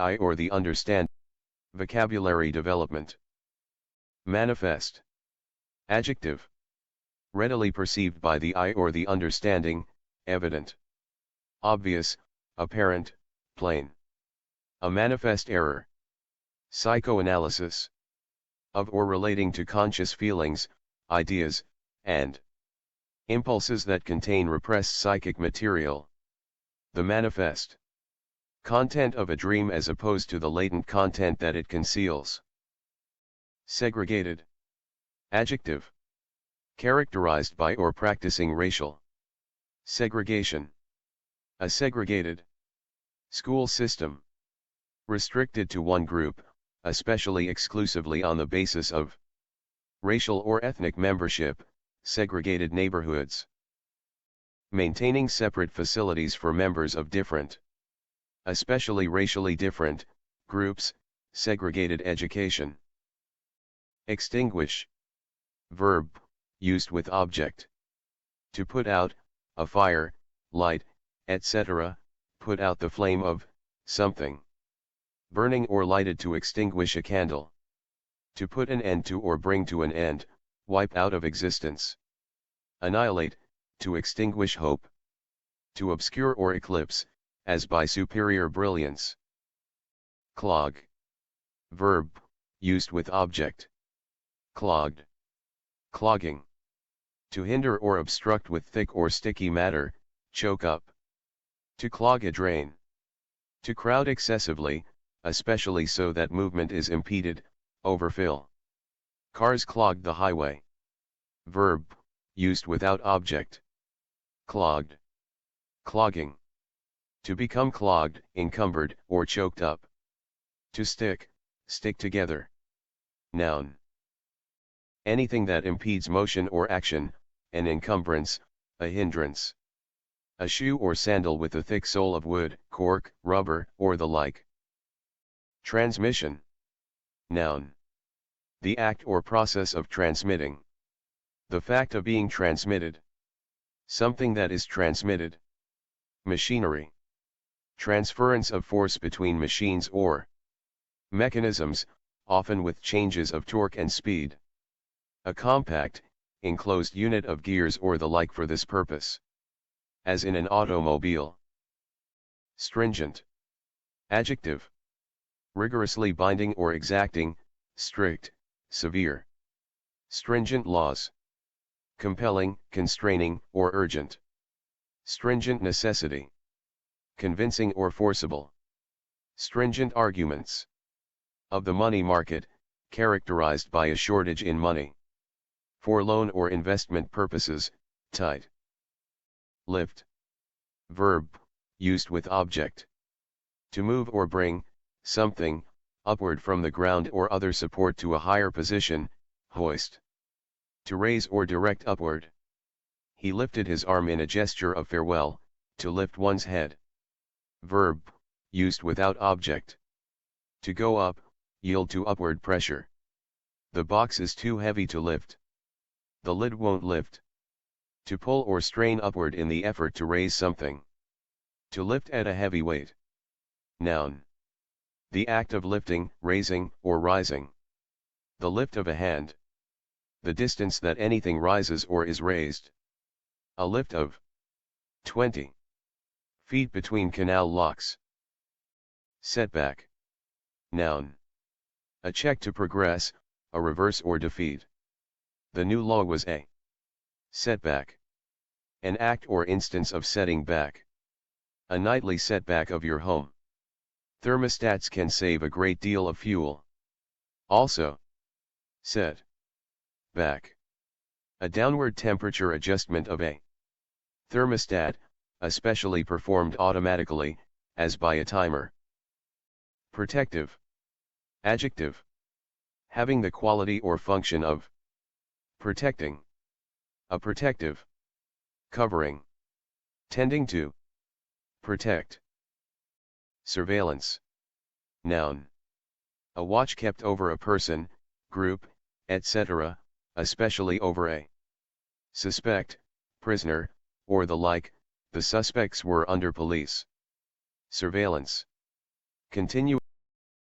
eye or the understanding. Vocabulary development. Manifest. Adjective. Readily perceived by the eye or the understanding, evident. Obvious, apparent, plain. A manifest error. Psychoanalysis. Of or relating to conscious feelings, ideas, and impulses that contain repressed psychic material. The manifest content of a dream as opposed to the latent content that it conceals. Segregated. Adjective. Characterized by or practicing racial segregation. A segregated school system. Restricted to one group, especially exclusively on the basis of racial or ethnic membership, segregated neighborhoods. Maintaining separate facilities for members of different, especially racially different, groups, segregated education. Extinguish. Verb, used with object. To put out, a fire, light, etc., put out the flame of something. Burning or lighted to extinguish a candle. To put an end to or bring to an end, wipe out of existence. Annihilate, to extinguish hope. To obscure or eclipse, as by superior brilliance. Clog. Verb, used with object. Clogged. Clogging. To hinder or obstruct with thick or sticky matter, choke up. To clog a drain. To crowd excessively, especially so that movement is impeded, overfill. Cars clogged the highway. Verb, used without object. Clogged. Clogging. To become clogged, encumbered, or choked up. To stick together. Noun. Anything that impedes motion or action, an encumbrance, a hindrance. A shoe or sandal with a thick sole of wood, cork, rubber, or the like. Transmission. Noun. The act or process of transmitting. The fact of being transmitted. Something that is transmitted. Machinery. Transference of force between machines or mechanisms, often with changes of torque and speed. A compact, enclosed unit of gears or the like for this purpose. As in an automobile. Stringent. Adjective. Rigorously binding or exacting, strict, severe. Stringent laws. Compelling, constraining, or urgent. Stringent necessity. Convincing or forcible. Stringent arguments. Of the money market, characterized by a shortage in money. For loan or investment purposes, tight. Lift. Verb, used with object. To move or bring something upward from the ground or other support to a higher position, hoist. To raise or direct upward. He lifted his arm in a gesture of farewell, to lift one's head. Verb, used without object. To go up, yield to upward pressure. The box is too heavy to lift. The lid won't lift. To pull or strain upward in the effort to raise something. To lift at a heavy weight. Noun. The act of lifting, raising, or rising. The lift of a hand. The distance that anything rises or is raised. A lift of 20 feet between canal locks. Setback. Noun. A check to progress, a reverse or defeat. The new law was a setback. An act or instance of setting back. A nightly setback of your home. Thermostats can save a great deal of fuel. Also, set back. A downward temperature adjustment of a thermostat, especially performed automatically, as by a timer. Protective. Adjective. Having the quality or function of protecting. A protective. Covering. Tending to protect. Surveillance. Noun. A watch kept over a person, group, etc., especially over a suspect, prisoner, or the like. The suspects were under police surveillance. Continue.